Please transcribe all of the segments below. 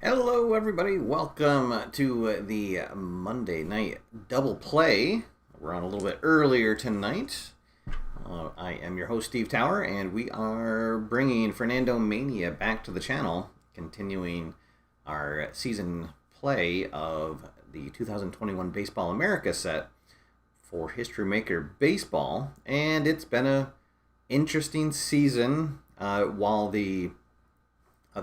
Hello, everybody. Welcome to the Monday night double play. We're on a little bit earlier tonight. I am your host, Steve Tower, and we are bringing Fernandomania back to the channel, continuing our season play of the 2021 Baseball America set for History Maker Baseball. And it's been a interesting season while the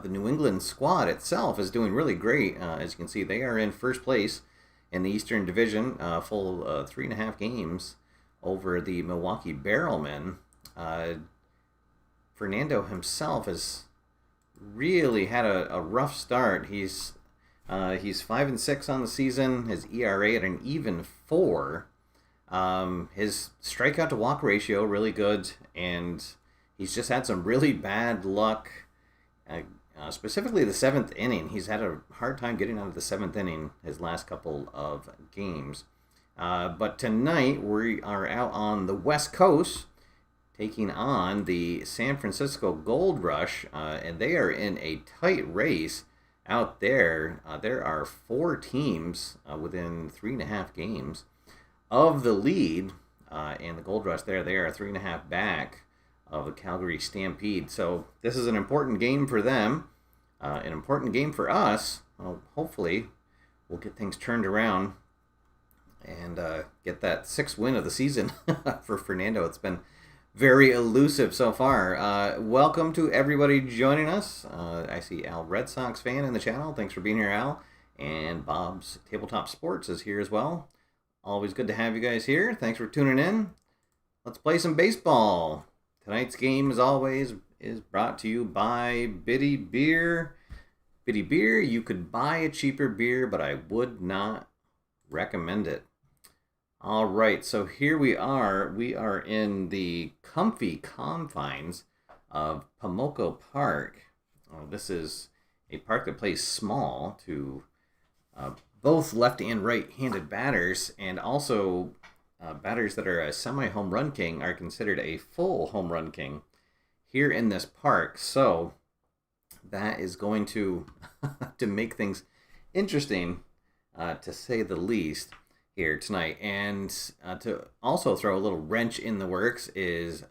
New England squad itself is doing really great. As you can see, they are in first place in the Eastern Division, full 3.5 games over the Milwaukee Barrelmen. Fernando himself has really had a rough start. He's 5-6 on the season. His ERA at an even 4. His strikeout to walk ratio really good, and he's just had some really bad luck. Specifically the 7th inning. He's had a hard time getting out of the 7th inning his last couple of games. But tonight we are out on the West Coast taking on the San Francisco Gold Rush, and they are in a tight race out there. There are 4 teams within 3.5 games of the lead, and the Gold Rush they are 3.5 back of the Calgary Stampede. So this is an important game for them, an important game for us. Well, hopefully we'll get things turned around and get that 6th win of the season for Fernando. It's been very elusive so far. Welcome to everybody joining us. I see Al, Red Sox fan in the channel. Thanks for being here, Al. And Bob's Tabletop Sports is here as well. Always good to have you guys here. Thanks for tuning in. Let's play some baseball. Tonight's game, as always, is brought to you by Biddy Beer. Biddy Beer, you could buy a cheaper beer, but I would not recommend it. All right, so here we are. We are in the comfy confines of Pamoko Park. This is a park that plays small to both left and right-handed batters, and also batters that are a semi-home run king are considered a full home run king here in this park. So that is going to to make things interesting, to say the least, here tonight. And to also throw a little wrench in the works is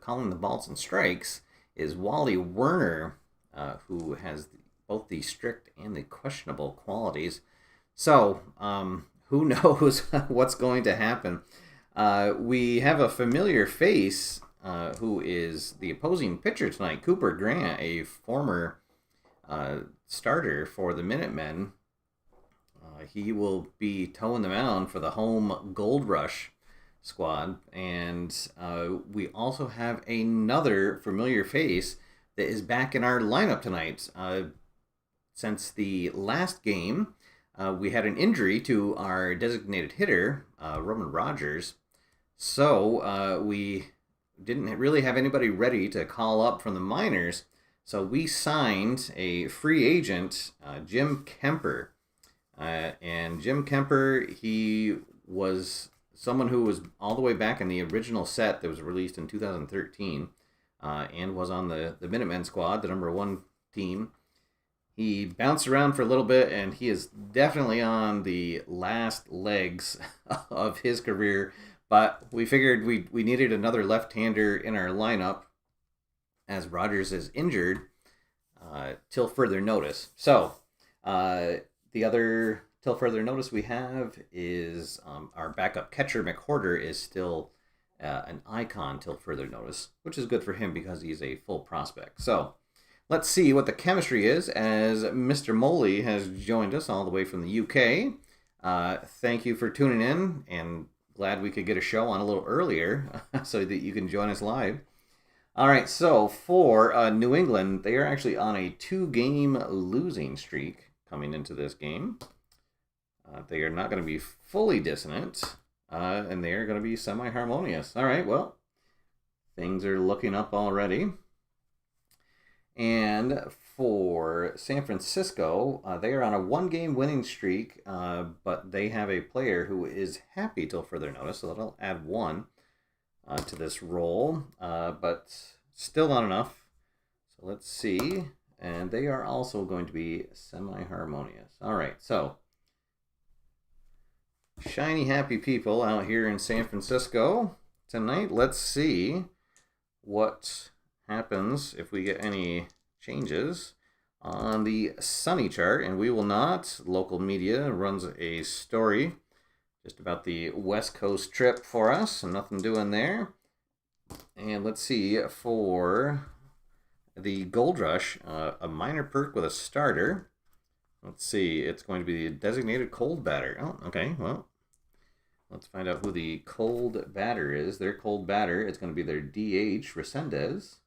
calling the balls and strikes is Wally Werner, who has both the strict and the questionable qualities. So who knows what's going to happen? We have a familiar face who is the opposing pitcher tonight, Cooper Grant, a former starter for the Minutemen. He will be towing the mound for the home Gold Rush squad. And we also have another familiar face that is back in our lineup tonight. Since the last game, we had an injury to our designated hitter, Roman Rogers. So we didn't really have anybody ready to call up from the minors. So we signed a free agent, Jim Kemper. And Jim Kemper, he was someone who was all the way back in the original set that was released in 2013 and was on the Minutemen squad, the number 1 team. He bounced around for a little bit, and he is definitely on the last legs of his career. But we figured we needed another left-hander in our lineup as Rogers is injured till further notice. So the other till further notice we have is our backup catcher, McWhorter, is still an icon till further notice, which is good for him because he's a full prospect. So let's see what the chemistry is as Mr. Moley has joined us all the way from the UK. Thank you for tuning in, and glad we could get a show on a little earlier so that you can join us live. All right, so for New England, they are actually on a 2-game losing streak coming into this game. They are not going to be fully dissonant, and they are going to be semi-harmonious. All right, well, things are looking up already. And for San Francisco, they are on a 1-game winning streak, but they have a player who is happy till further notice, so that'll add 1 to this roll, but still not enough. So let's see. And they are also going to be semi-harmonious. All right, so shiny, happy people out here in San Francisco tonight. Let's see what happens if we get any changes on the sunny chart, and we will not. Local media runs a story just about the West Coast trip for us, and nothing doing there. And let's see for the Gold Rush, a minor perk with a starter. Let's see, it's going to be the designated cold batter. Oh, okay, well, let's find out who the cold batter is. Their cold batter is going to be their DH, Resendez.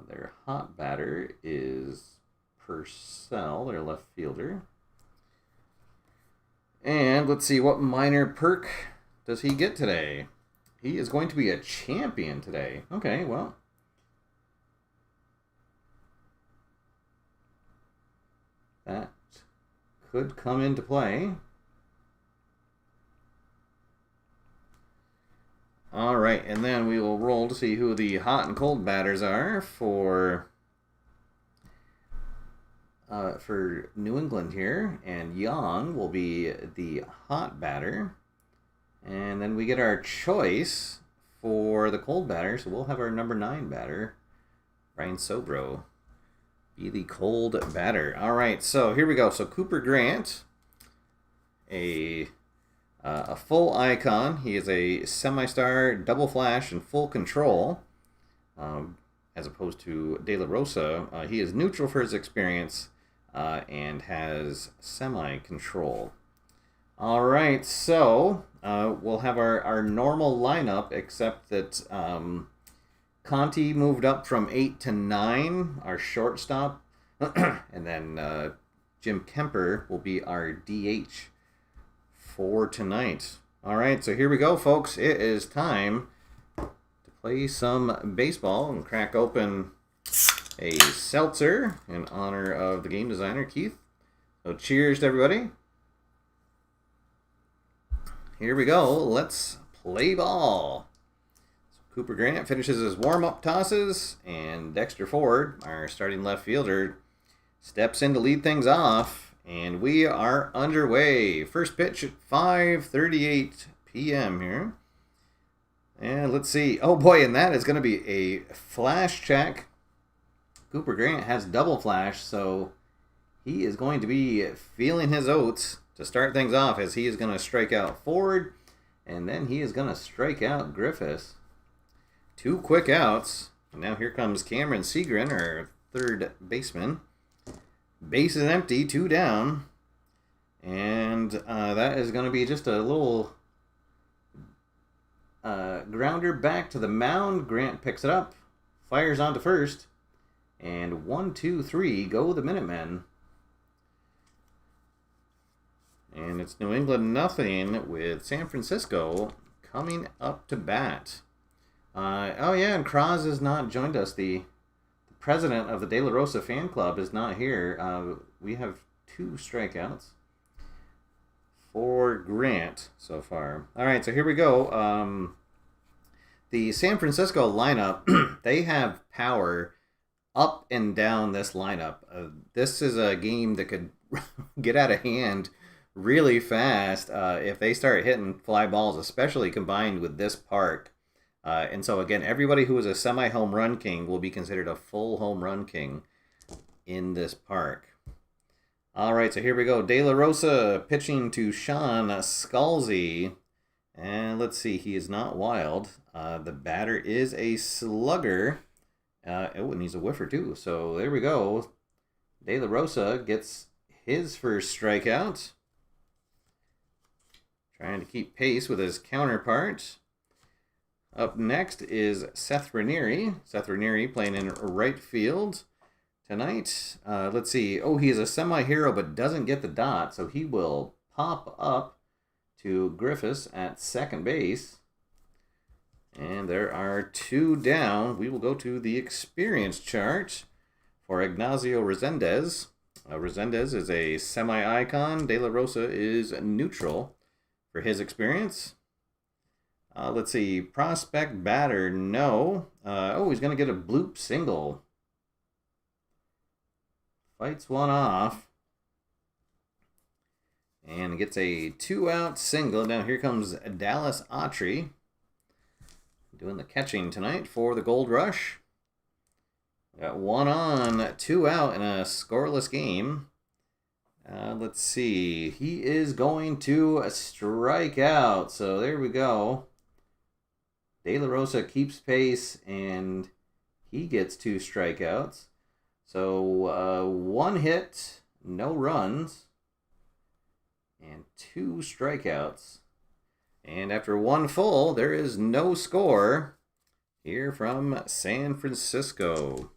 Their hot batter is Purcell, their left fielder. And let's see, what minor perk does he get today? He is going to be a champion today. Okay, well, that could come into play. All right, and then we will roll to see who the hot and cold batters are for New England here. And Young will be the hot batter. And then we get our choice for the cold batter. So we'll have our number 9 batter, Ryan Sobro, be the cold batter. All right, so here we go. So Cooper Grant, a full icon. He is a semi-star, double flash, and full control, as opposed to De La Rosa. He is neutral for his experience and has semi-control. All right, so we'll have our normal lineup, except that Conti moved up from 8 to 9, our shortstop, and then Jim Kemper will be our DH for tonight. All right, so here we go, folks. It is time to play some baseball and crack open a seltzer in honor of the game designer, Keith. So cheers to everybody. Here we go. Let's play ball. So Cooper Grant finishes his warm-up tosses, and Dexter Ford, our starting left fielder, steps in to lead things off. And we are underway. First pitch at 5:38 p.m. here. And let's see. Oh boy, and that is going to be a flash check. Cooper Grant has double flash, so he is going to be feeling his oats to start things off, as he is going to strike out Ford, and then he is going to strike out Griffiths. 2 quick outs. And now here comes Cameron Segrin, our third baseman. Base is empty, 2 down. And that is going to be just a little grounder back to the mound. Grant picks it up, fires on to first. And 1, 2, 3, go the Minutemen. And it's New England nothing with San Francisco coming up to bat. Oh yeah, and Kraz has not joined us. The president of the De La Rosa fan club is not here. We have 2 strikeouts for Grant so far. All right, so here we go. The San Francisco lineup, they have power up and down this lineup. This is a game that could get out of hand really fast if they start hitting fly balls, especially combined with this park. And so, again, everybody who is a semi-home run king will be considered a full home run king in this park. All right, so here we go. De La Rosa pitching to Sean Scalzi. And let's see, he is not wild. The batter is a slugger. And he's a whiffer, too. So there we go. De La Rosa gets his first strikeout. Trying to keep pace with his counterpart. Up next is Seth Ranieri. Seth Ranieri playing in right field tonight. Let's see. Oh, he is a semi-hero but doesn't get the dot, so he will pop up to Griffiths at second base. And there are 2 down. We will go to the experience chart for Ignacio Resendez. Resendez is a semi-icon. De La Rosa is neutral for his experience. Let's see. Prospect batter, no. He's going to get a bloop single. Fights one off. And gets a 2-out single. Now here comes Dallas Autry doing the catching tonight for the Gold Rush. Got 1 on, 2 out in a scoreless game. Let's see. He is going to strike out. So there we go. De La Rosa keeps pace, and he gets 2 strikeouts. So 1 hit, no runs, and 2 strikeouts. And after 1 full, there is no score here from San Francisco.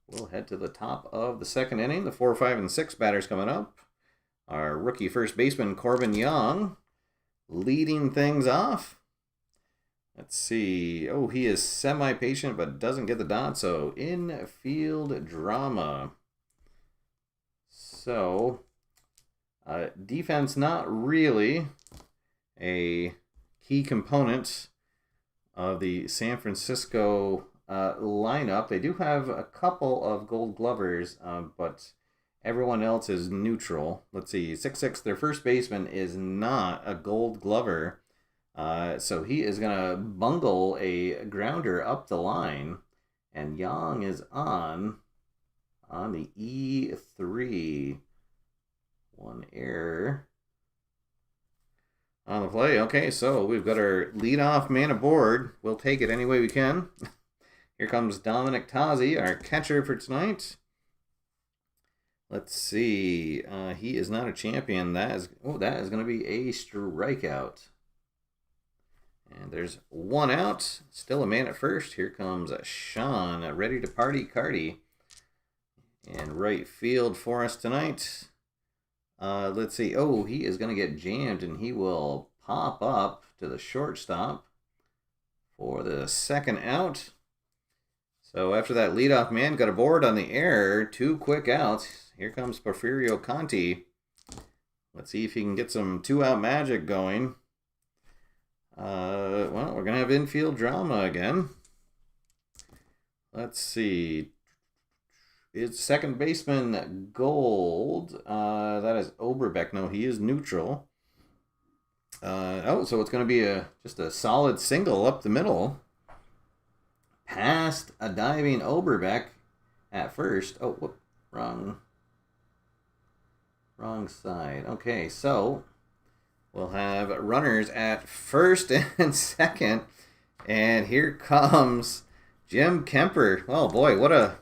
We'll head to the top of the second inning. The 4, 5, and 6 batters coming up. Our rookie first baseman, Corbin Young, leading things off. Let's see. Oh, he is semi-patient but doesn't get the dot, so infield drama. So, defense not really a key component of the San Francisco lineup. They do have a couple of Gold Glovers, but everyone else is neutral. Let's see. 6'6", their first baseman is not a Gold Glover. So he is going to bungle a grounder up the line. And Young is on the E3. 1 error on the play. Okay, so we've got our leadoff man aboard. We'll take it any way we can. Here comes Dominic Tozzi, our catcher for tonight. Let's see. He is not a champion. That is going to be a strikeout. And there's 1 out. Still a man at first. Here comes Sean, ready to party Cardi. In right field for us tonight. Let's see. Oh, he is going to get jammed, and he will pop up to the shortstop for the 2nd out. So after that leadoff man got aboard on the error, 2 quick outs. Here comes Porfirio Conti. Let's see if he can get some 2-out magic going. Well, we're going to have infield drama again. Let's see. It's second baseman Gold. That is Oberbeck. No, he is neutral. So it's going to be just a solid single up the middle. Past a diving Oberbeck at first. Oh, whoop, wrong side. Okay, so we'll have runners at first and second. And here comes Jim Kemper. Oh boy, what a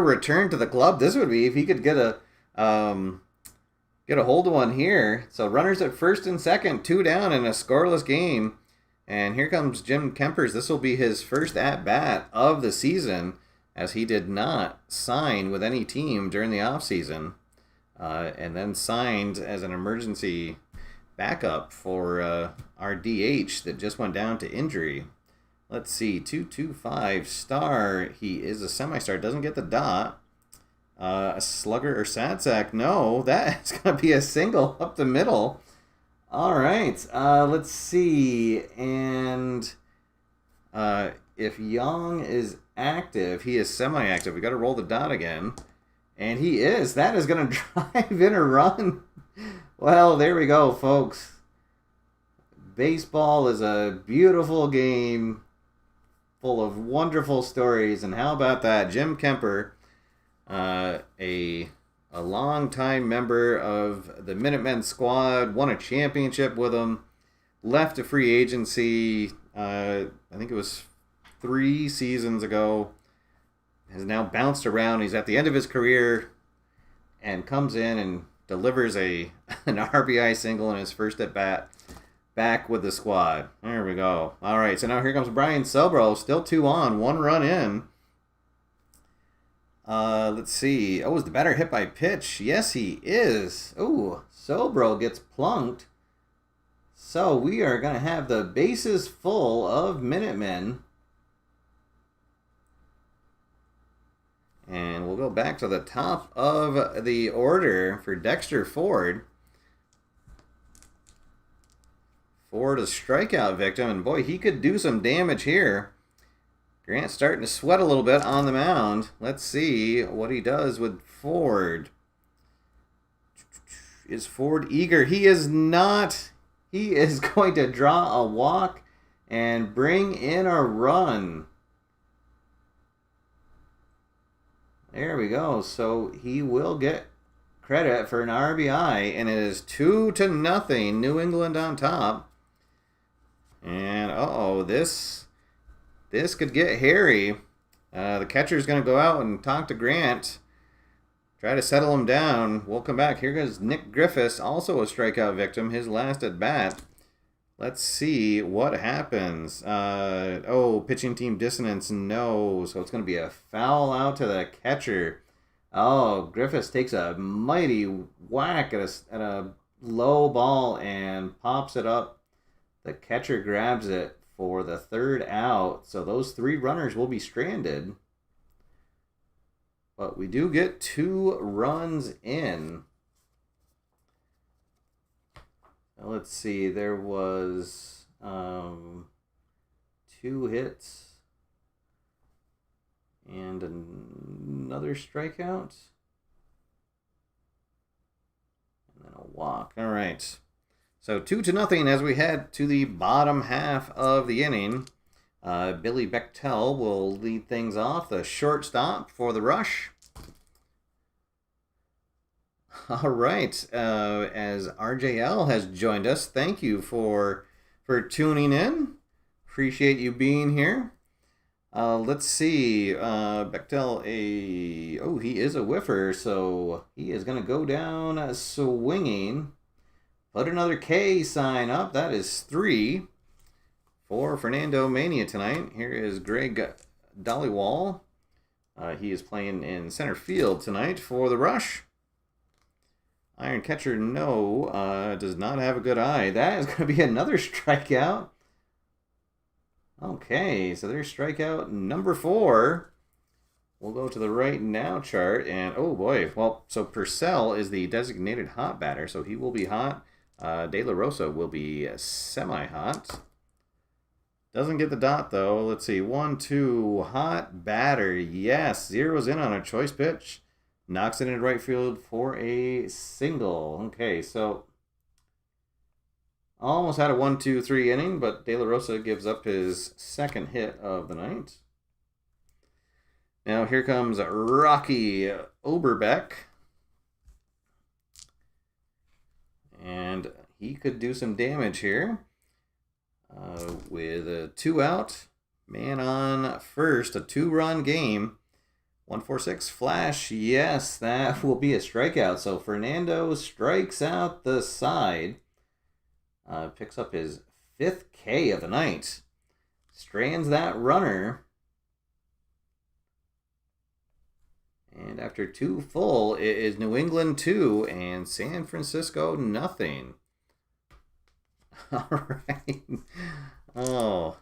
return to the club this would be if he could get a hold of one here. So runners at first and second, 2 down in a scoreless game. And here comes Jim Kempers. This will be his first at-bat of the season, as he did not sign with any team during the offseason, and then signed as an emergency backup for our DH that just went down to injury. Let's see, 225 star. He is a semi-star. Doesn't get the dot. A slugger or sad sack. No, that is going to be a single up the middle. All right. Let's see. And if Young is active, he is semi-active. We got to roll the dot again. And he is. That is going to drive in a run. Well, there we go, folks. Baseball is a beautiful game full of wonderful stories. And how about that? Jim Kemper, a longtime member of the Minutemen squad, won a championship with them, left a free agency, I think it was 3 seasons ago, has now bounced around. He's at the end of his career and comes in and delivers an RBI single in his first at bat back with the squad. There we go. All right, so now here comes Brian Sobro, still 2 on, 1 run in. Let's see. Oh, is the batter hit by pitch? Yes, he is. Ooh, Sobro gets plunked. So we are going to have the bases full of Minutemen. And we'll go back to the top of the order for Dexter Ford. Ford, a strikeout victim, and boy, he could do some damage here. Grant's starting to sweat a little bit on the mound. Let's see what he does with Ford. Is Ford eager? He is not. He is going to draw a walk and bring in a run. There we go. So he will get credit for an RBI, and it is 2-0. New England on top. And this could get hairy. The catcher's going to go out and talk to Grant, try to settle him down. We'll come back. Here goes Nick Griffiths, also a strikeout victim, his last at bat. Let's see what happens. Pitching team dissonance, no. So it's going to be a foul out to the catcher. Oh, Griffiths takes a mighty whack at a low ball and pops it up. The catcher grabs it for the 3rd out. So those 3 runners will be stranded. But we do get 2 runs in. Now let's see. There was 2 hits and another strikeout. And then a walk. All right. So 2-0 as we head to the bottom half of the inning. Billy Bechtel will lead things off, the shortstop for the Rush. All right, as RJL has joined us, thank you for tuning in. Appreciate you being here. Let's see, Bechtel, he is a whiffer, so he is going to go down swinging. Put another K sign up. That is 3 for Fernandomania tonight. Here is Greg Dollywall. He is playing in center field tonight for the Rush. Iron catcher, no, does not have a good eye. That is going to be another strikeout. Okay, so there's strikeout number 4. We'll go to the right now chart, and oh boy, well, so Purcell is the designated hot batter, so he will be hot. De La Rosa will be semi-hot. Doesn't get the dot, though. Let's see. 1-2. Hot batter. Yes. Zeroes in on a choice pitch. Knocks it into right field for a single. Okay, so almost had a 1-2-3 inning, but De La Rosa gives up his 2nd hit of the night. Now here comes Rocky Oberbeck. And he could do some damage here. with a 2 out, man on first, a 2-run game. 146 flash. Yes, that will be a strikeout. So Fernando strikes out the side. Picks up his 5th K of the night. Strands that runner. And after 2 full, it is New England 2 and San Francisco nothing. All right. Oh,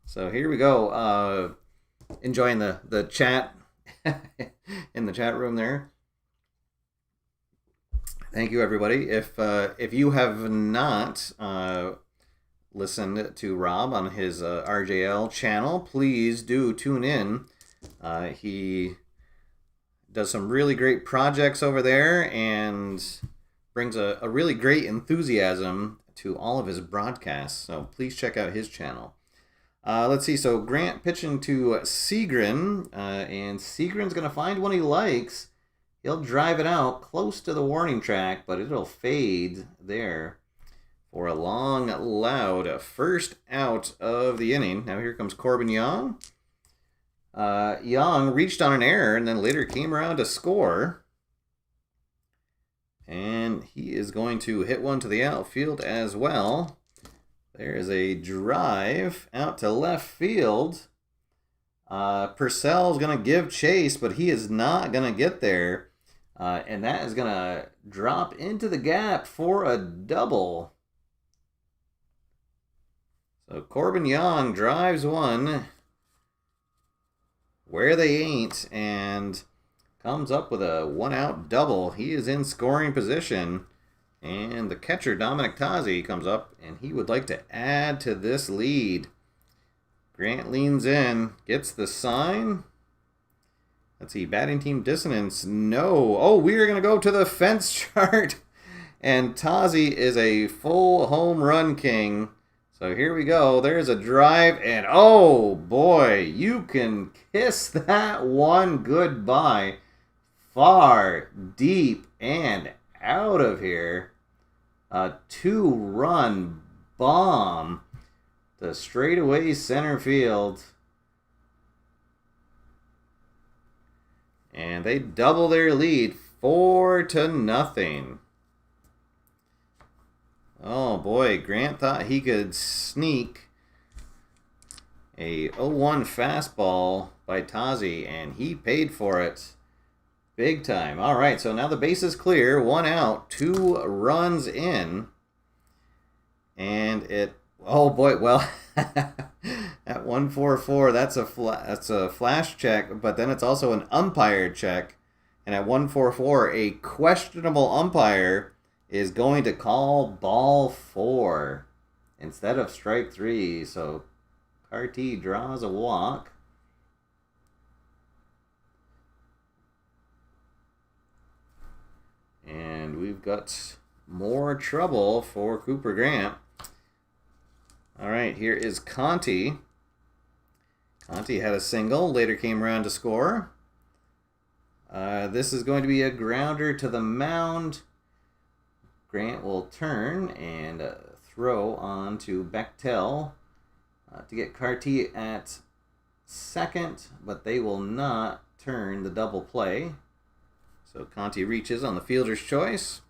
so here we go. Enjoying the chat in the chat room there. Thank you, everybody. If you have not listened to Rob on his RJL channel, please do tune in. He does some really great projects over there and brings a really great enthusiasm to all of his broadcasts. So please check out his channel. Let's see. So Grant pitching to Segrin, and Segrin's going to find one he likes. He'll drive it out close to the warning track, but it'll fade there for a long, loud first out of the inning. Now here comes Corbin Young. Young reached on an error and then later came around to score. And he is going to hit one to the outfield as well. There is a drive out to left field. Purcell's going to give chase, but he is not going to get there. And that is going to drop into the gap for a double. So Corbin Young drives one where they ain't and comes up with a 1-out double. He is in scoring position. And the catcher, Dominic Tazi, comes up, and he would like to add to this lead. Grant leans in, gets the sign. Let's see, batting team dissonance. No. Oh, we are going to go to the fence chart. And Tazi is a full home run king. So here we go. There's a drive, and oh, boy, you can kiss that one goodbye. Far, deep, and out of here. A 2-run bomb to straightaway center field. And they double their lead 4-0. Oh boy, Grant thought he could sneak a 0-1 fastball by Tazi, and he paid for it. Big time. All right, so now the base is clear. 1 out, 2 runs in. And it, oh boy, well, at 144, that's a flash check, but then it's also an umpire check. And at 144, a questionable umpire is going to call ball 4 instead of strike 3. So Carty draws a walk. And we've got more trouble for Cooper Grant. All right, here is Conti. Conti had a single, later came around to score. This is going to be a grounder to the mound. Grant will turn and throw on to Bechtel to get Carty at second, but they will not turn the double play. So Conti reaches on the fielder's choice.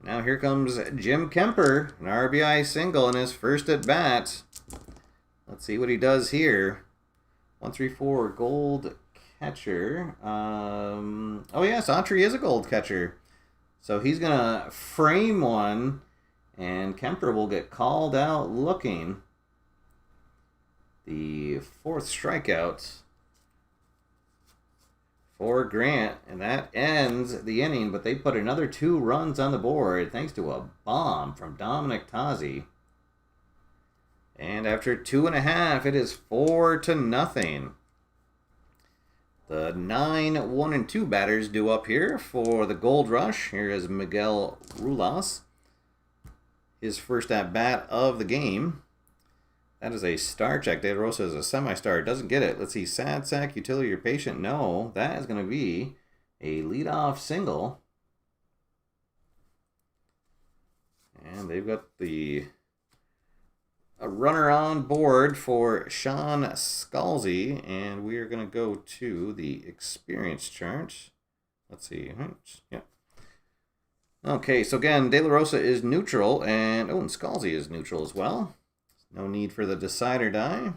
Now here comes Jim Kemper, an RBI single in his first at bat. Let's see what he does here. 134 gold catcher. Oh yes, Autry is a gold catcher. So he's going to frame one, and Kemper will get called out looking. The 4th strikeout for Grant, and that ends the inning, but they put another 2 runs on the board thanks to a bomb from Dominic Tazi. And after 2.5, it is 4-0. The 9, 1, and 2 batters due up here for the Gold Rush. Here is Miguel Rulas, his first at bat of the game. That is a star check. De Rosa is a semi-star. Doesn't get it. Let's see. Sad sack, utility, or patient. No, that is going to be a leadoff single. And they've got the a runner on board for Sean Scalzi, and we are going to go to the experience chart. Let's see. Yep. Okay, so again, De La Rosa is neutral, and Scalzi is neutral as well. No need for the decider die.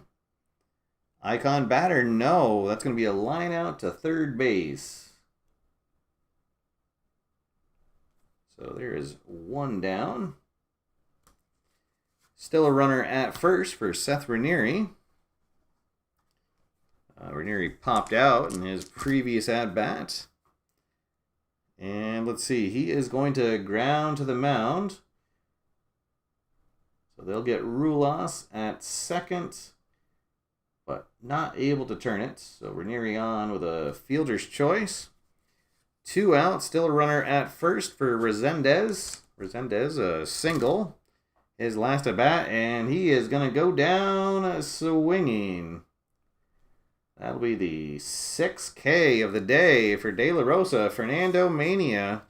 Icon batter, no. That's going to be a line out to third base. So there is one down. Still a runner at first for Seth Ranieri. Ranieri popped out in his previous at-bat. And let's see, he is going to ground to the mound. So they'll get Rulas at second, but not able to turn it. So Ranieri on with a fielder's choice. 2 out, still a runner at first for Resendez. Resendez, a single. His last at bat, and he is going to go down swinging. That'll be the 6K of the day for De La Rosa, Fernandomania.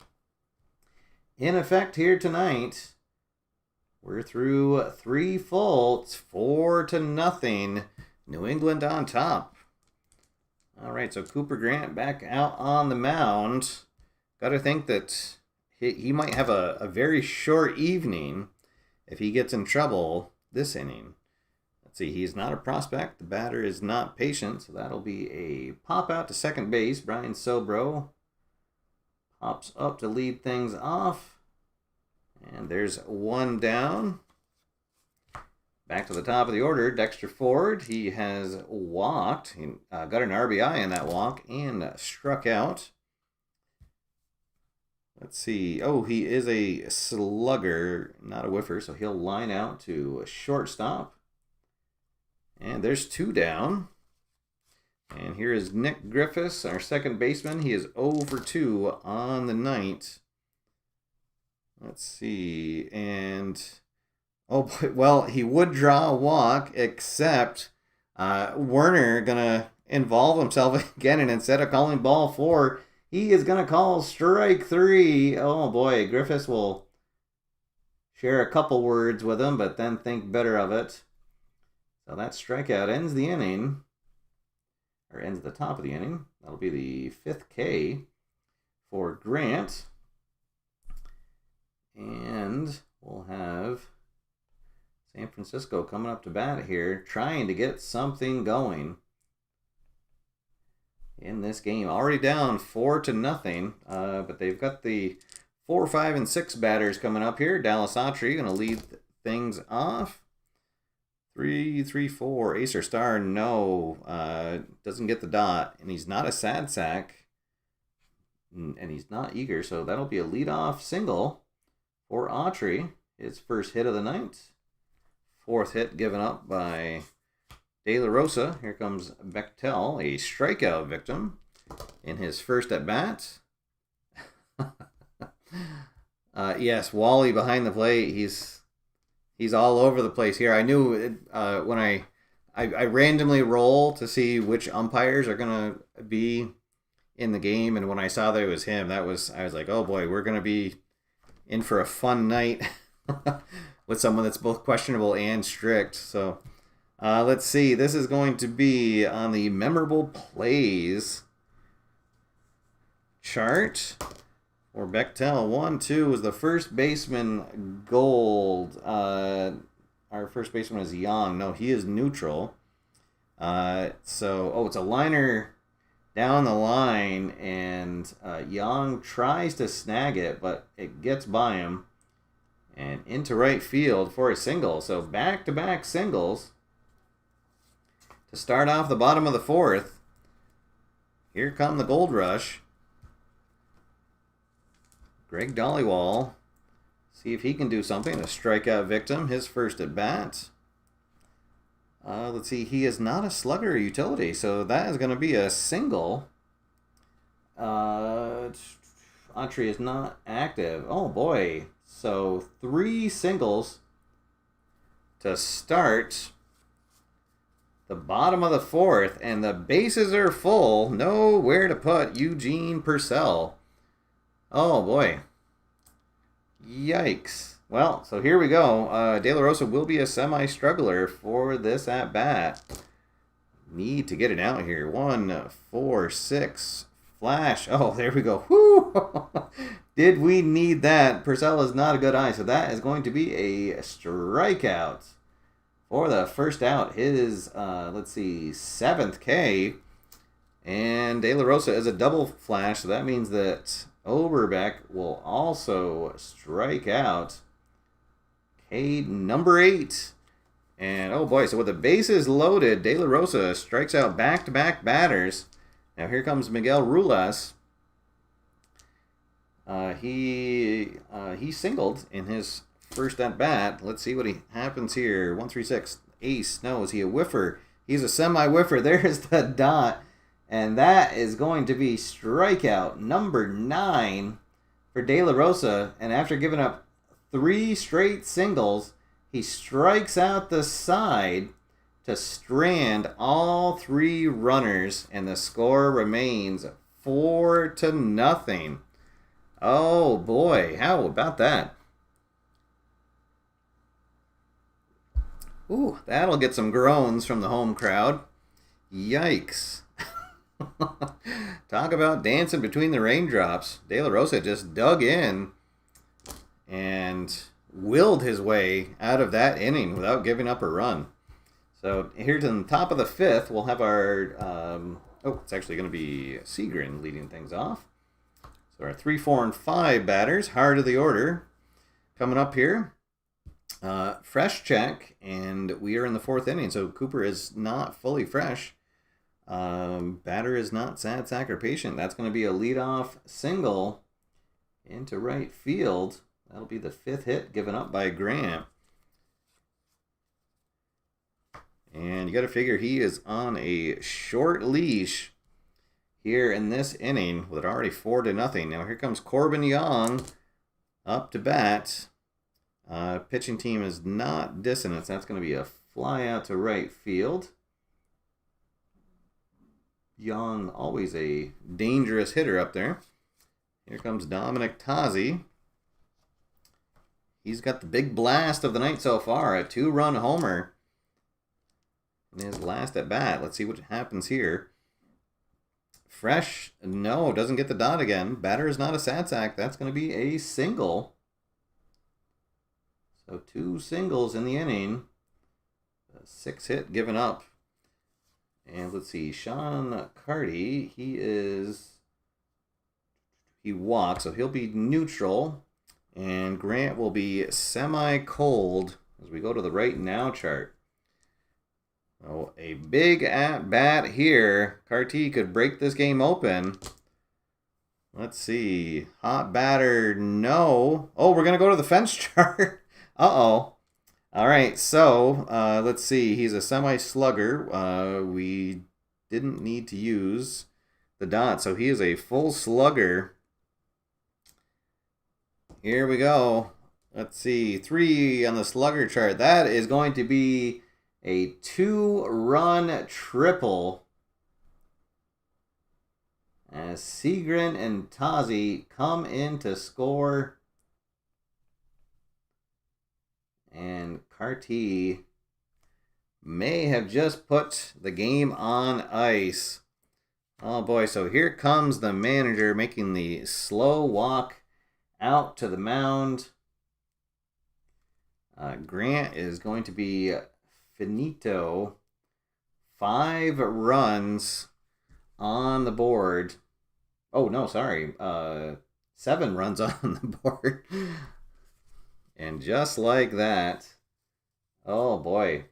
In effect here tonight. We're through 3 fulls, 4-0. New England on top. All right, so Cooper Grant back out on the mound. Got to think that he might have a very short evening if he gets in trouble this inning. Let's see, he's not a prospect. The batter is not patient, so that'll be a pop out to second base. Brian Sobro pops up to lead things off. And there's one down. Back to the top of the order, Dexter Ford. He has walked. He got an RBI in that walk and struck out. Let's see. Oh, he is a slugger, not a whiffer, so he'll line out to a shortstop. And there's 2 down. And here is Nick Griffiths, our second baseman. He is 0 for 2 on the night. Let's see. And, oh, well, he would draw a walk, except Werner going to involve himself again. And instead of calling ball 4, he is going to call strike 3. Oh, boy. Griffiths will share a couple words with him, but then think better of it. So that strikeout ends the inning, or ends the top of the inning. That'll be the 5th K for Grant. And we'll have San Francisco coming up to bat here, trying to get something going in this game. Already down 4-0, but they've got the 4, 5, and 6 batters coming up here. Dallas Autry going to lead things off. 3, 3, 4. Ace or star, no. Doesn't get the dot. And he's not a sad sack. And he's not eager. So that'll be a leadoff single for Autry. His first hit of the night. 4th hit given up by De La Rosa. Here comes Bechtel, a strikeout victim in his first at bat. Yes, Wally behind the plate. He's all over the place here. I knew when I randomly roll to see which umpires are going to be in the game, and when I saw that it was him, I was like, oh boy, we're going to be in for a fun night with someone that's both questionable and strict. So let's see. This is going to be on the memorable plays chart. Or Bechtel, 1-2 was the first baseman gold. Our first baseman is Young. No, he is neutral. It's a liner down the line, and Young tries to snag it, but it gets by him and into right field for a single. So back-to-back singles to start off the bottom of the 4th. Here come the Gold Rush. Greg Dollywall, see if he can do something. A strikeout victim, his first at bat. Let's see, he is not a slugger or utility, so that is going to be a single. Autry is not active. Oh boy, so 3 singles to start the bottom of the 4th, and the bases are full. Nowhere to put Eugene Purcell. Oh boy. Yikes. Well, so here we go. De La Rosa will be a semi-struggler for this at-bat. Need to get it out here. 1, 4, 6. Flash. Oh, there we go. Whoo! Did we need that? Purcell is not a good eye, so that is going to be a strikeout for the first out. His, let's see, 7th K. And De La Rosa is a double flash, so that means that Oberbeck will also strike out. K number 8. And oh boy, so with the bases loaded, De La Rosa strikes out back-to-back batters. Now here comes Miguel Rulas. He singled in his first at bat. Let's see what happens here. 1-3-6 ace. No, is he a whiffer? He's a semi-whiffer. There's the dot. And that is going to be strikeout number 9 for De La Rosa. And after giving up 3 straight singles, he strikes out the side to strand all 3 runners, and the score remains 4-0. Oh boy, how about that? Ooh, that'll get some groans from the home crowd. Yikes. Talk about dancing between the raindrops. De La Rosa just dug in and willed his way out of that inning without giving up a run. So here to the top of the 5th, we'll have our, it's actually going to be Segrin leading things off. So our 3, 4, and 5 batters, heart of the order, coming up here. Fresh check, and we are in the 4th inning, so Cooper is not fully fresh. Batter is not sad sack or patient. That's going to be a leadoff single into right field. That'll be the 5th hit given up by Grant. And you got to figure he is on a short leash here in this inning with it already 4-0. Now here comes Corbin Young up to bat. Pitching team is not dissonance. That's going to be a fly out to right field. Young, always a dangerous hitter up there. Here comes Dominic Tozzi. He's got the big blast of the night so far, a 2-run homer in his last at bat. Let's see what happens here. Fresh, no, doesn't get the dot again. Batter is not a sad sack. That's going to be a single. So 2 singles in the inning. A 6 hit given up. And let's see, Sean Carty, he walks, so he'll be neutral. And Grant will be semi-cold as we go to the right now chart. Oh, a big at-bat here. Carty could break this game open. Let's see. Hot batter, no. Oh, we're going to go to the fence chart. Uh-oh. All right, so let's see. He's a semi-slugger. We didn't need to use the dot, so he is a full slugger. Here we go. Let's see. 3 on the slugger chart. That is going to be a 2-run triple as Segrin and Tozzi come in to score. And Carty may have just put the game on ice. Oh boy, so here comes the manager making the slow walk out to the mound. Grant is going to be finito. 5 runs on the board. Oh, no, sorry. 7 runs on the board. And just like that, oh boy.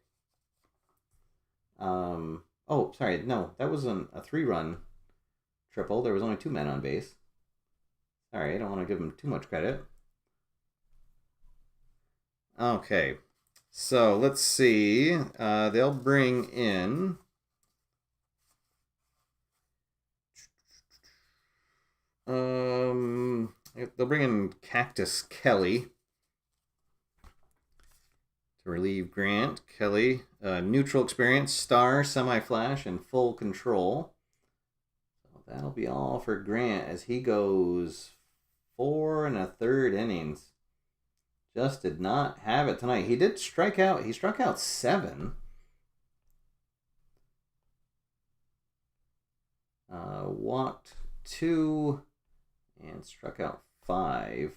Oh, sorry, no, that wasn't a 3-run triple. There was only 2 men on base. Sorry, I don't want to give him too much credit. Okay, so let's see. They'll bring in... they'll bring in Cactus Kelly to relieve Grant. Kelly, neutral experience, star, semi-flash, and full control. So that'll be all for Grant as he goes 4 1/3 innings. just did not have it tonight. He did strike out. He struck out 7. Walked 2 and struck out 5.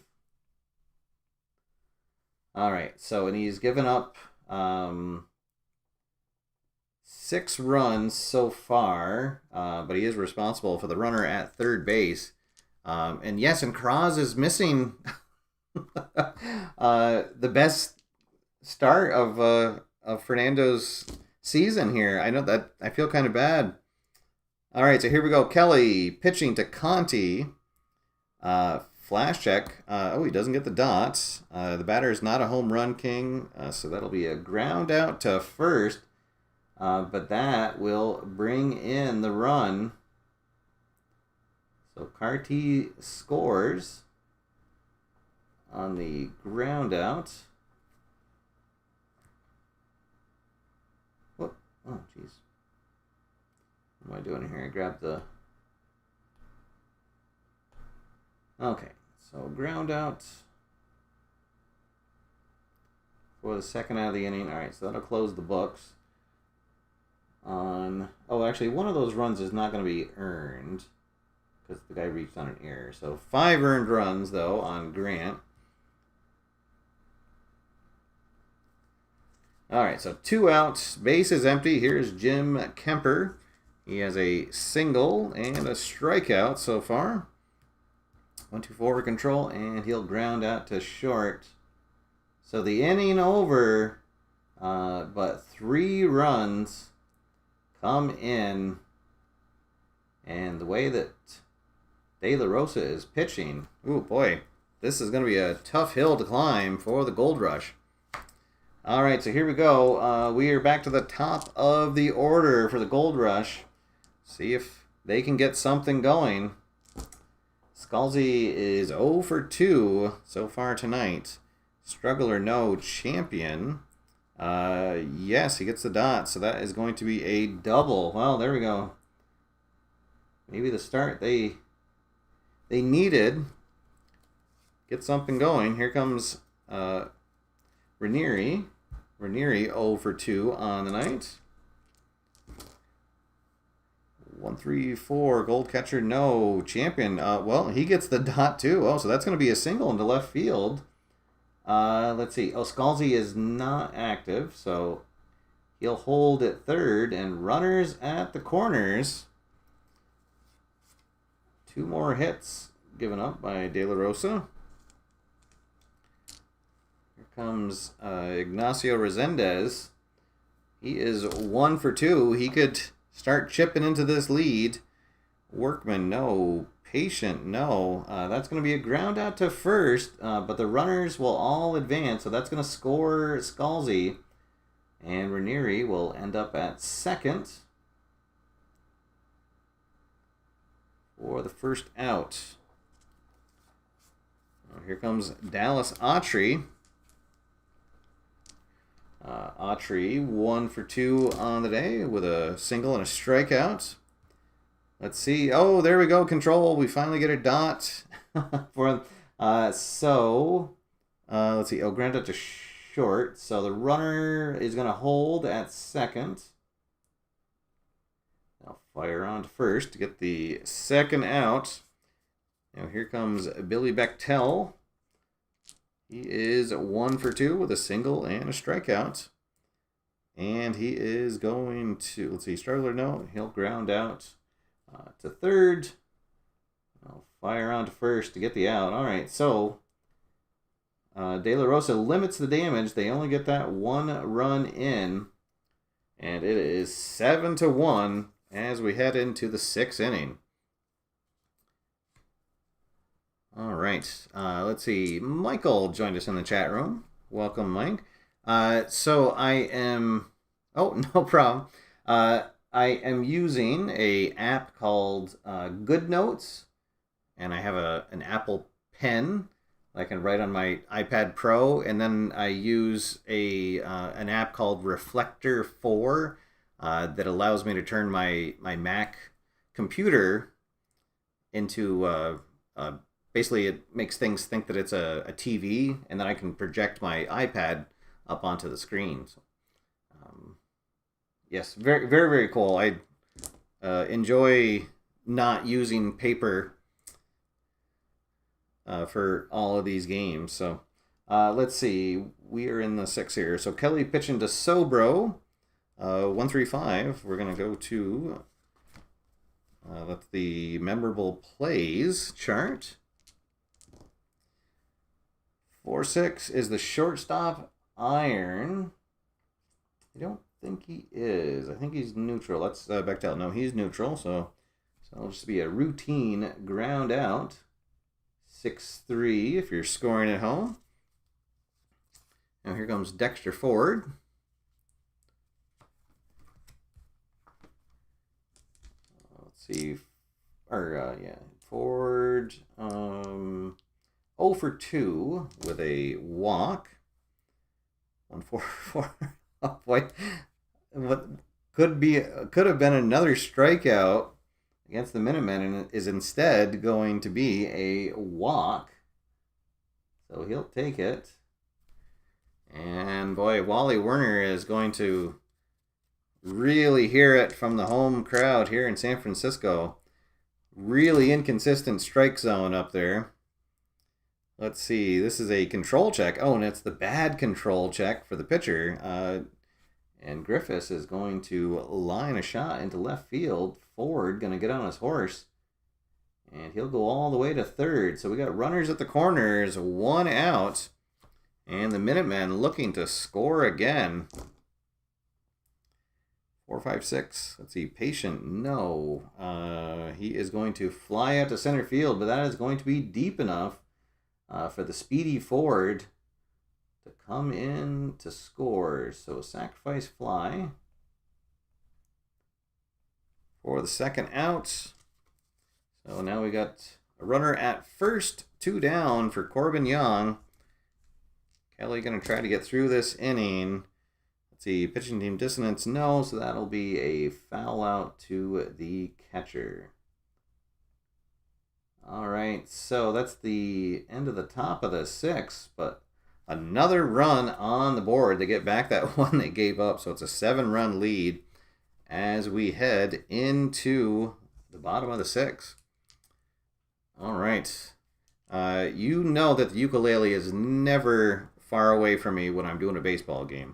All right, so and he's given up 6 runs so far, but he is responsible for the runner at third base. And yes, and Kraz is missing the best start of Fernando's season here. I know that I feel kind of bad. All right, so here we go. Kelly pitching to Conti. Flash check. He doesn't get the dot. The batter is not a home run king, so that'll be a ground out to first. But that will bring in the run. So Carty scores on the ground out. Whoop. Oh, jeez. What am I doing here? I grabbed the... Okay, so ground out for the second out of the inning. All right, so that'll close the books on... Oh, actually, one of those runs is not going to be earned because the guy reached on an error. So 5 earned runs, though, on Grant. All right, so 2 outs, base is empty. Here's Jim Kemper. He has a single and a strikeout so far. 1-2 forward control, and he'll ground out to short. So the inning over, but 3 runs come in. And the way that De La Rosa is pitching, ooh boy, this is going to be a tough hill to climb for the Gold Rush. All right, so here we go. We are back to the top of the order for the Gold Rush. See if they can get something going. Scalzi is 0 for 2 so far tonight. Struggle or no champion. Yes, he gets the dot, so that is going to be a double. Well, there we go. Maybe the start they needed. Get something going. Here comes Ranieri. Ranieri 0 for 2 on the night. 1-3-4 gold catcher, no champion. Well, he gets the dot too. Oh, so that's going to be a single into left field. Let's see. Oh, Scalzi is not active, so he'll hold at third and runners at the corners. 2 more hits given up by De La Rosa. Here comes Ignacio Resendez. He is 1 for 2. He could start chipping into this lead. Workman, no. Patient, no. That's going to be a ground out to first, but the runners will all advance, so that's going to score Scalzi. And Ranieri will end up at second for the first out. Here comes Dallas Autry. Autry 1 for 2 on the day with a single and a strikeout. Let's see. Oh, there we go. Control. We finally get a dot for let's see. Oh, ground out to short. So the runner is going to hold at second. I'll fire on to first to get the second out. Now here comes Billy Bechtel. He is 1 for 2 with a single and a strikeout. And he is going to, let's see, struggle or no, he'll ground out to third. I'll fire on to first to get the out. All right, so De La Rosa limits the damage. They only get that 1 run in. And it is 7-1 as we head into the 6th inning. All right, let's see. Michael joined us in the chat room. Welcome, Mike. So I am... Oh, no problem. I am using a app called Good Notes, and I have an Apple Pen I can write on my iPad Pro, and then I use an app called Reflector 4 that allows me to turn my Mac computer into basically it makes things think that it's a TV, and then I can project my iPad up onto the screen. So, yes, very, very, very cool. I enjoy not using paper for all of these games. So let's see. We are in the 6 here. So Kelly pitching to Sobro. 135. We're going to go to that's the memorable plays chart. 4-6 is the shortstop iron. I don't think he is. I think he's neutral. Let's back out. No, he's neutral. So it'll just be a routine ground out. 6-3 if you're scoring at home. Now here comes Dexter Ford. Let's see. Ford. 0 for 2 with a walk. 1-4-4. Oh boy. What could have been another strikeout against the Minutemen, and is instead going to be a walk. So he'll take it. And boy, Wally Werner is going to really hear it from the home crowd here in San Francisco. Really inconsistent strike zone up there. Let's see. This is a control check. Oh, and it's the bad control check for the pitcher. And Griffiths is going to line a shot into left field. Ford going to get on his horse. And he'll go all the way to third. So we got runners at the corners, 1 out. And the Minutemen looking to score again. 4-5-6. Let's see. Patient, no. He is going to fly out to center field, but that is going to be deep enough for the speedy Ford to come in to score. So sacrifice fly for the second out. So now we got a runner at first, 2 down for Corbin Young. Kelly going to try to get through this inning. Let's see, pitching team dissonance, no, so that'll be a foul out to the catcher. All right, so that's the end of the top of the 6, but another run on the board to get back that one they gave up. So it's a 7-run lead as we head into the bottom of the 6. All right. You know that the ukulele is never far away from me when I'm doing a baseball game.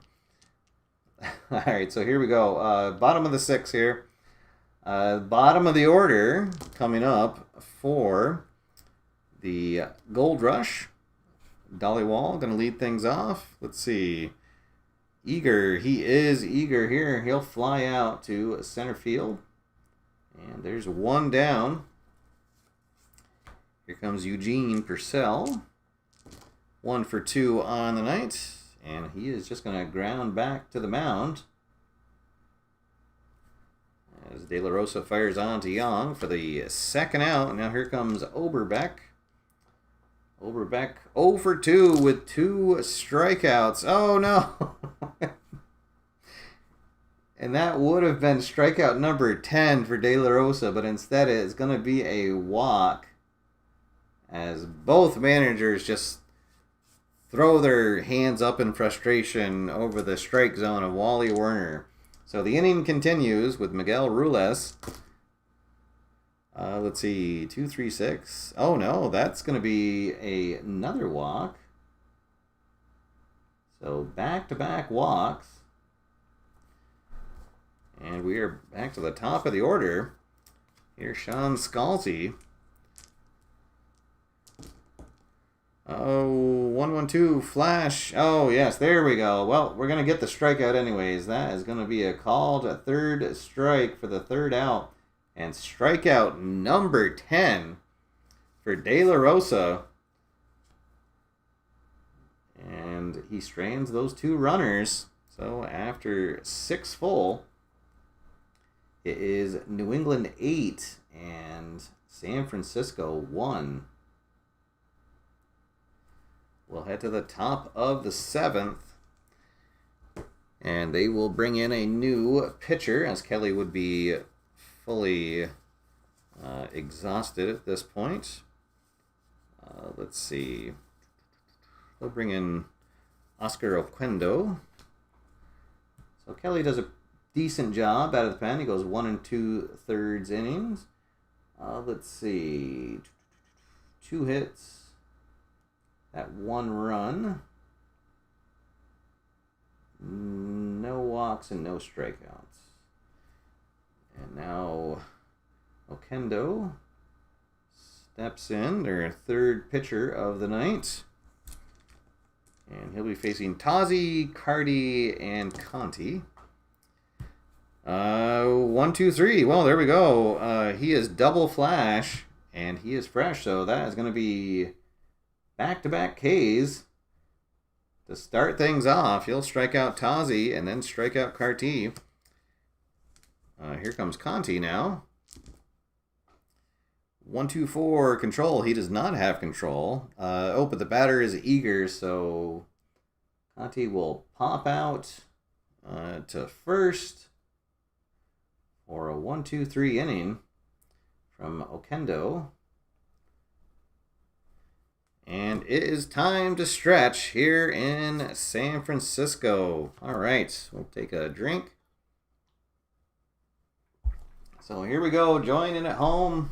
All right, so here we go. Bottom of the 6 here. Bottom of the order coming up for the Gold Rush. Dolly Wall going to lead things off. Let's see. Eager. He is eager here. He'll fly out to center field. And there's 1 down. Here comes Eugene Purcell. 1 for 2 on the night. And he is just going to ground back to the mound. As De La Rosa fires on to Young for the second out. Now here comes Oberbeck. Oberbeck 0 for 2 with 2 strikeouts. Oh no! And that would have been strikeout number 10 for De La Rosa, but instead it's going to be a walk as both managers just throw their hands up in frustration over the strike zone of Wally Werner. So the inning continues with Miguel Rules. Let's see, 2-3-6. Oh no, that's going to be another walk. So back-to-back walks. And we are back to the top of the order. Here's Sean Scalzi. Oh, 1-1-2, flash. Oh, yes, there we go. Well, we're going to get the strikeout anyways. That is going to be a called third strike for the third out. And strikeout number 10 for De La Rosa. And he strands those 2 runners. So after 6 full, it is New England 8 and San Francisco 1. We'll head to the top of the 7th. And they will bring in a new pitcher, as Kelly would be fully exhausted at this point. Let's see. They'll bring in Oscar Oquendo. So Kelly does a decent job out of the pen. He goes 1 2/3 innings. Let's see. 2 hits. That 1 run. No walks and no strikeouts. And now Oquendo steps in, their 3rd pitcher of the night. And he'll be facing Tazi, Cardi, and Conti. 1, 2, 3. Well, there we go. He is double flash, and he is fresh. So that is going to be back-to-back Ks to start things off. He'll strike out Tazi and then strike out Carti. Here comes Conti now. 1, 2, 4, control. He does not have control. But the batter is eager, so Conti will pop out to first for a 1, 2, 3 inning from Oquendo. And it is time to stretch here in San Francisco. All right, we'll take a drink. So here we go, join in at home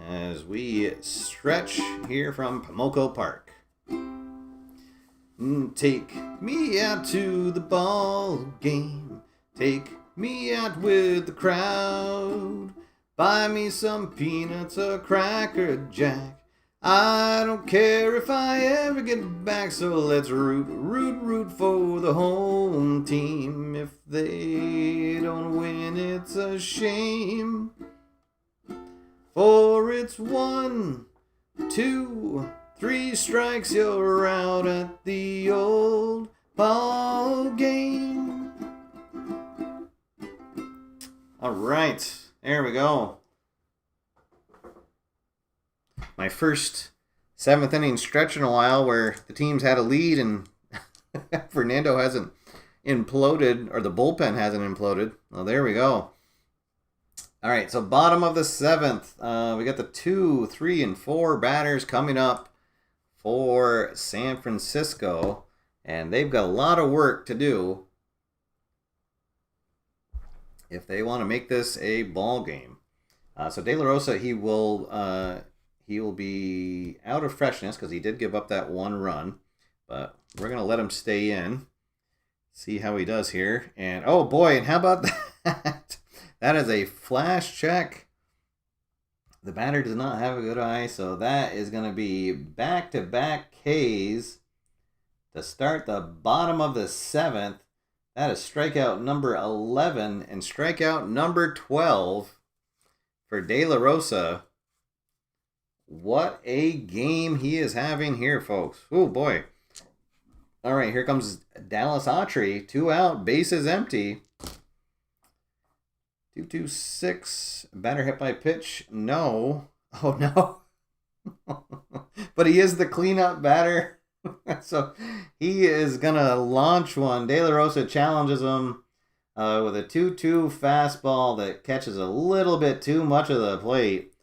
as we stretch here from Pomoco Park. Take me out to the ball game. Take me out with the crowd. Buy me some peanuts, a Cracker Jack. I don't care if I ever get back, so let's root for the home team. If they don't win, it's a shame. For it's 1, 2, 3 strikes, you're out at the old ball game. All right, there we go. My first 7th inning stretch in a while where the teams had a lead and Fernando hasn't imploded, or the bullpen hasn't imploded. Well, there we go. All right, so bottom of the 7th, we got the 2, 3, and 4 batters coming up for San Francisco, and they've got a lot of work to do if they want to make this a ball game. So De La Rosa, he will be out of freshness because he did give up that 1 run, but we're gonna let him stay in, see how he does here. And oh boy, and how about that? That is a flash check. The batter does not have a good eye, so that is going to be back-to-back Ks to start the bottom of the 7th. That is strikeout number 11 and strikeout number 12 for De La Rosa. What a game he is having here, folks. Oh, boy. All right, here comes Dallas Autry. 2 out, bases empty. 2-2-6. Batter hit by pitch. No. Oh, no. But he is the cleanup batter. So he is going to launch one. De La Rosa challenges him with a 2-2 fastball that catches a little bit too much of the plate.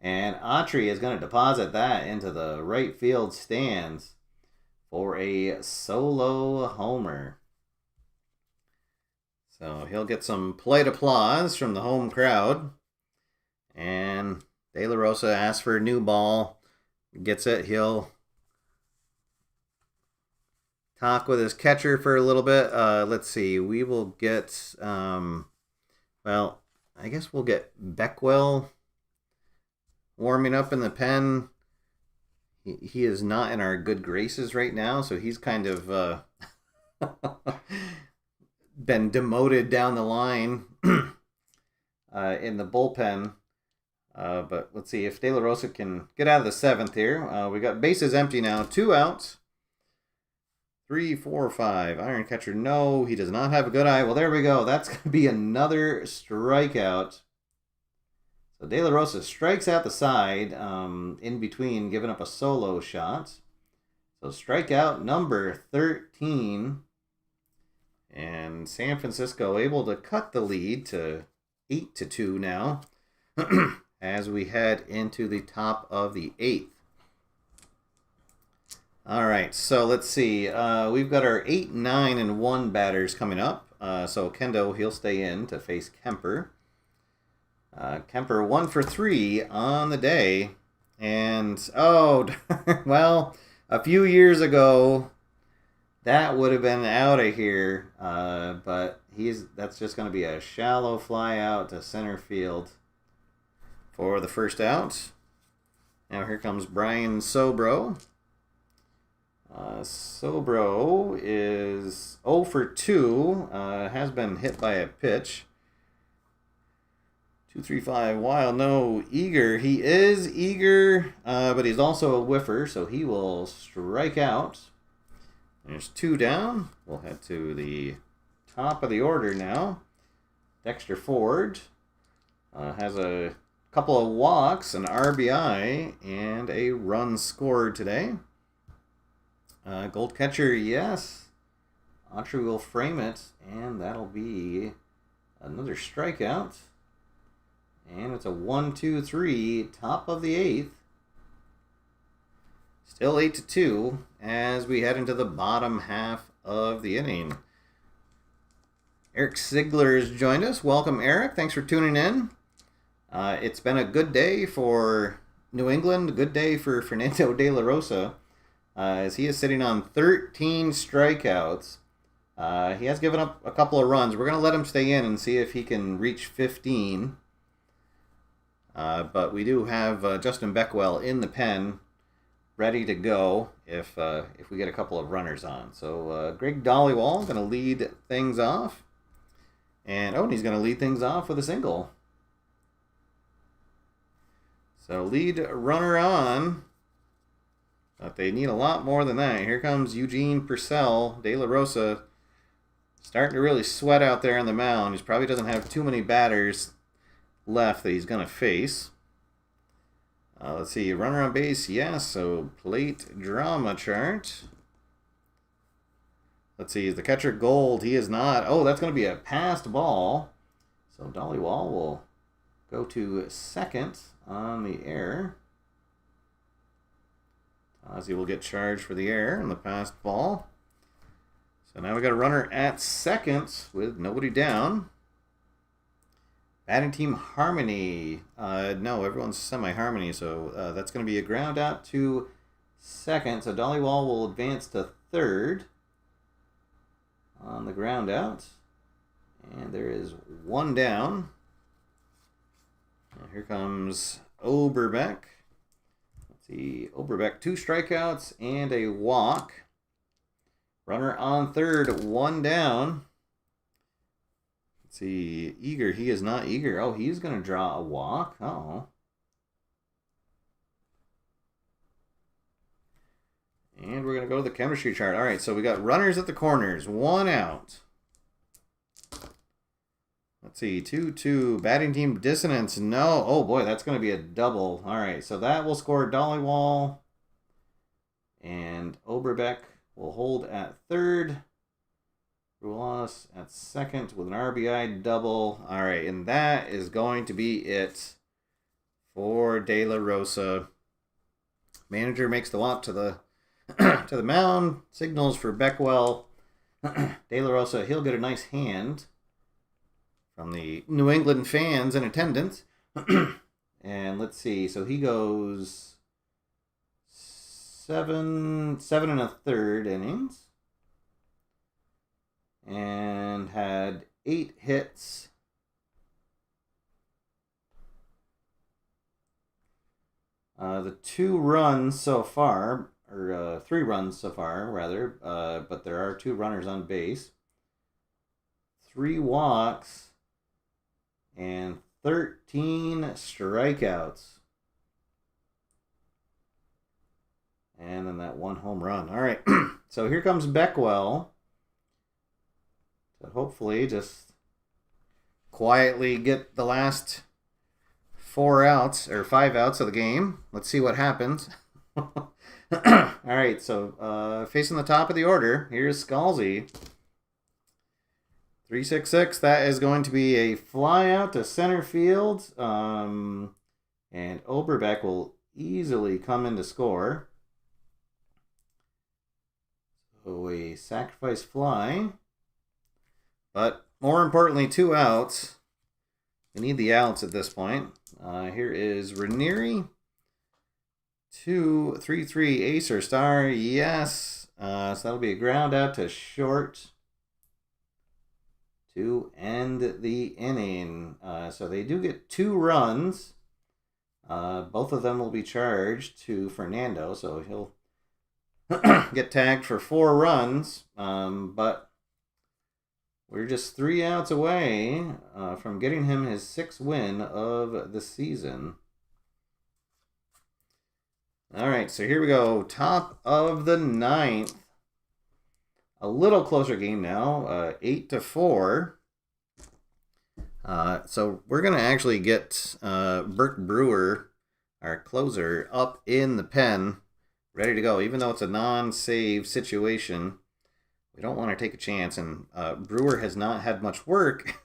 And Autry is going to deposit that into the right field stands for a solo homer. So he'll get some polite applause from the home crowd. And De La Rosa asks for a new ball. Gets it. He'll talk with his catcher for a little bit. Let's see. We will get, well, I guess we'll get Beckwell warming up in the pen. He is not in our good graces right now, so he's kind of been demoted down the line in the bullpen. But let's see if De La Rosa can get out of the 7th here. We got bases empty now. 2 outs. 3, 4, 5. Iron catcher, no. He does not have a good eye. Well, there we go. That's going to be another strikeout. So De La Rosa strikes out the side in between, giving up a solo shot. So strikeout number 13. And San Francisco able to cut the lead to 8-2 now. as we head into the top of the 8th. All right, so let's see. We've got our 8, 9, and 1 batters coming up. So Kendo, he'll stay in to face Kemper. Kemper 1 for 3 on the day. And, oh, well, a few years ago, that would have been out of here. But that's just going to be a shallow fly out to center field for the first out. Now here comes Brian Sobro. Sobro is 0 for 2. Has been hit by a pitch. 2-3-5 wild. No, eager. He is eager, but he's also a whiffer, so he will strike out. There's 2 down. We'll head to the top of the order now. Dexter Ford has a couple of walks, an RBI, and a run scored today. Gold catcher, yes. Autry will frame it, and that'll be another strikeout. And it's a 1-2-3, top of the 8th. Still 8-2 as we head into the bottom half of the inning. Eric Sigler has joined us. Welcome, Eric. Thanks for tuning in. It's been a good day for New England, a good day for Fernando de la Rosa, as he is sitting on 13 strikeouts. He has given up a couple of runs. We're going to let him stay in and see if he can reach 15. But we do have Justin Beckwell in the pen, ready to go if we get a couple of runners on. So Greg Dollywall going to lead things off. And he's going to lead things off with a single. So lead runner on. But they need a lot more than that. Here comes Eugene Purcell. De La Rosa starting to really sweat out there on the mound. He probably doesn't have too many batters left that he's going to face. Let's see. Runner on base, yes. So plate drama chart. Let's see. Is the catcher Gold? He is not. Oh, that's going to be a passed ball. So Dollywall will go to second on the error. Ozzy will get charged for the error on the passed ball. So now we got a runner at second with nobody down. Batting team harmony. No, everyone's semi-harmony, so that's going to be a ground out to second. So Dollywall will advance to third on the ground out. And there is 1 down. And here comes Oberbeck. Let's see, Oberbeck, 2 strikeouts and a walk. Runner on third, 1 down. Let's see, eager, he is not eager. Oh, he's going to draw a walk. Uh-oh. And we're going to go to the chemistry chart. All right, so we got runners at the corners, 1 out. Let's see, 2-2. Batting team dissonance. No. Oh, boy, that's going to be a double. All right, so that will score Dollywall. And Oberbeck will hold at third. Ruelas at second with an RBI double. All right, and that is going to be it for De La Rosa. Manager makes the walk to the to the mound. Signals for Beckwell. De La Rosa, he'll get a nice hand from the New England fans in attendance. And let's see. So he goes 7 1/3 innings. And had 8 hits. The 2 runs so far, or 3 runs so far, rather, but there are 2 runners on base. 3 walks and 13 strikeouts. And then that 1 home run. All right, so here comes Beckwell. So hopefully just quietly get the last 4 outs or 5 outs of the game. Let's see what happens. All right, so facing the top of the order, here's Scalzi. 3-6-6. That is going to be a fly out to center field. And Oberbeck will easily come in to score. So a sacrifice fly. But more importantly, 2 outs. We need the outs at this point. Here is Ranieri. 2-3-3 ace or star. Yes. So that'll be a ground out to short to end the inning. So they do get 2 runs. Both of them will be charged to Fernando, so he'll get tagged for 4 runs. But we're just 3 outs away from getting him his 6th win of the season. All right, so here we go. Top of the 9th. A little closer game now, 8-4. So we're going to actually get Burke Brewer, our closer, up in the pen, ready to go. Even though it's a non-save situation, we don't want to take a chance. And Brewer has not had much work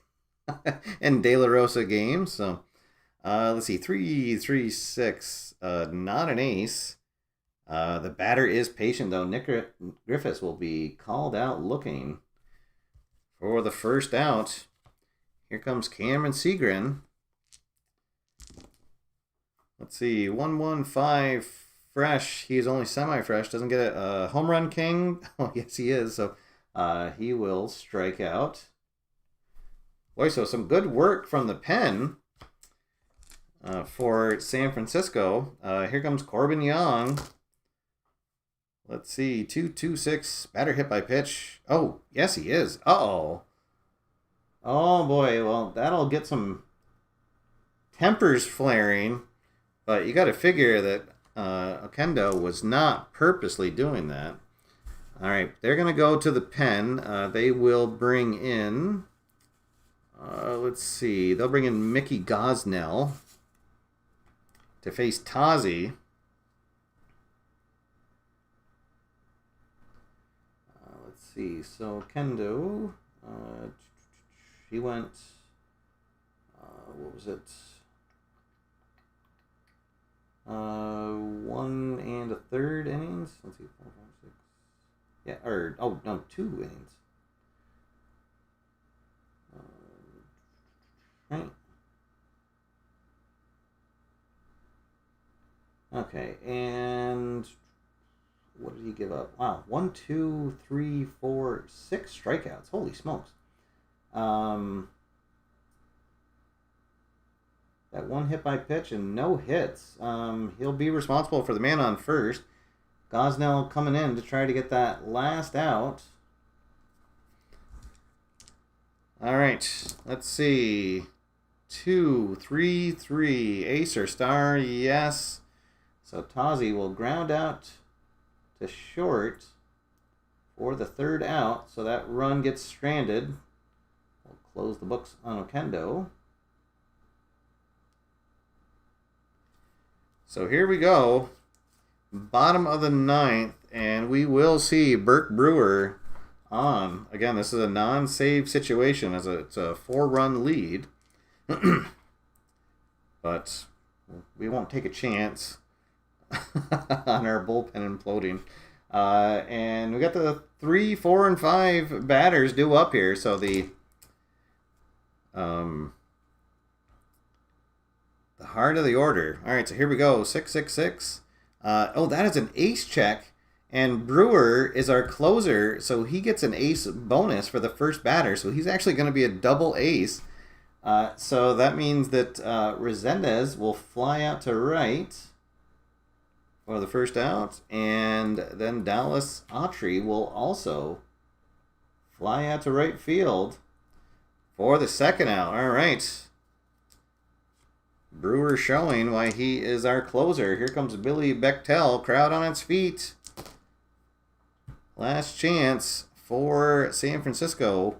in De La Rosa games. So let's see, 3-3-6, not an ace. The batter is patient, though. Nick Griffiths will be called out looking for the first out. Here comes Cameron Segrin. Let's see, 1-1-5 fresh. He's only semi-fresh. Doesn't get a home run king. Oh, yes, he is. So he will strike out. Boy, so some good work from the pen for San Francisco. Here comes Corbin Young. Let's see, 2-2-6, batter hit by pitch. Oh, yes, he is. Uh-oh. Oh, boy, well, that'll get some tempers flaring, but you got to figure that Oquendo was not purposely doing that. All right, they're going to go to the pen. They will bring in, let's see, they'll bring in Mickey Gosnell to face Tazi. See, so Kendo, he went, what was it? 1 1/3 innings. Let's see, 4, 5, 6. Yeah, or, oh, no, 2 innings. Right. Okay, and what did he give up? Wow, 1, 2, 3, 4, 6 strikeouts. Holy smokes. That 1 hit by pitch and no hits. He'll be responsible for the man on first. Gosnell coming in to try to get that last out. All right, let's see. 2, 3, 3. Ace or star, yes. So Tazi will ground out to short for the 3rd out. So that run gets stranded. We'll close the books on Oquendo. So here we go. Bottom of the 9th, and we will see Burke Brewer on. Again, this is a non-save situation as it's a 4-run lead. But we won't take a chance on our bullpen imploding. And we got the 3, 4, and 5 batters due up here. So the heart of the order. All right, so here we go. 6-6-6. Oh, that is an ace check. And Brewer is our closer, so he gets an ace bonus for the first batter. So he's actually going to be a double ace. So that means that Resendez will fly out to right for the first out. And then Dallas Autry will also fly out to right field for the second out. All right. Brewer showing why he is our closer. Here comes Billy Bechtel, crowd on its feet. Last chance for San Francisco.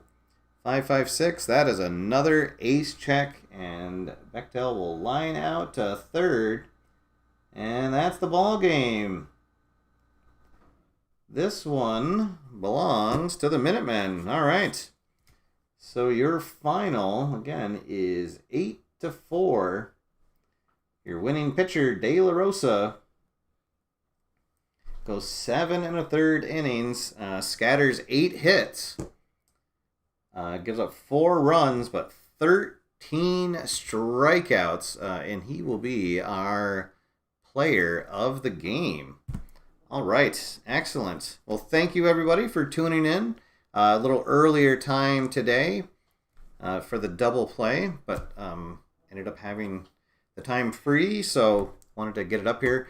5-5-6. That is another ace check, and Bechtel will line out to third, and that's the ball game. This one belongs to the Minutemen. All right. So your final again is 8-4 Your winning pitcher, De La Rosa, goes 7 1/3 innings, scatters 8 hits, gives up 4 runs, but 13 strikeouts, and he will be our player of the game. All right, excellent. Well, thank you everybody for tuning in. A little earlier time today for the double play, but ended up having the time free, so wanted to get it up here.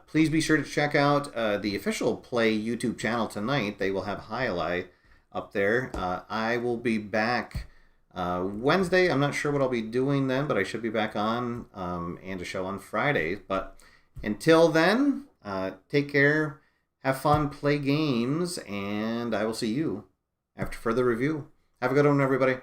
Please be sure to check out the official Play YouTube channel tonight. They will have highlight up there. I will be back Wednesday. I'm not sure what I'll be doing then, but I should be back on and a show on Friday. But until then, take care, have fun, play games, and I will see you after further review. Have a good one, everybody.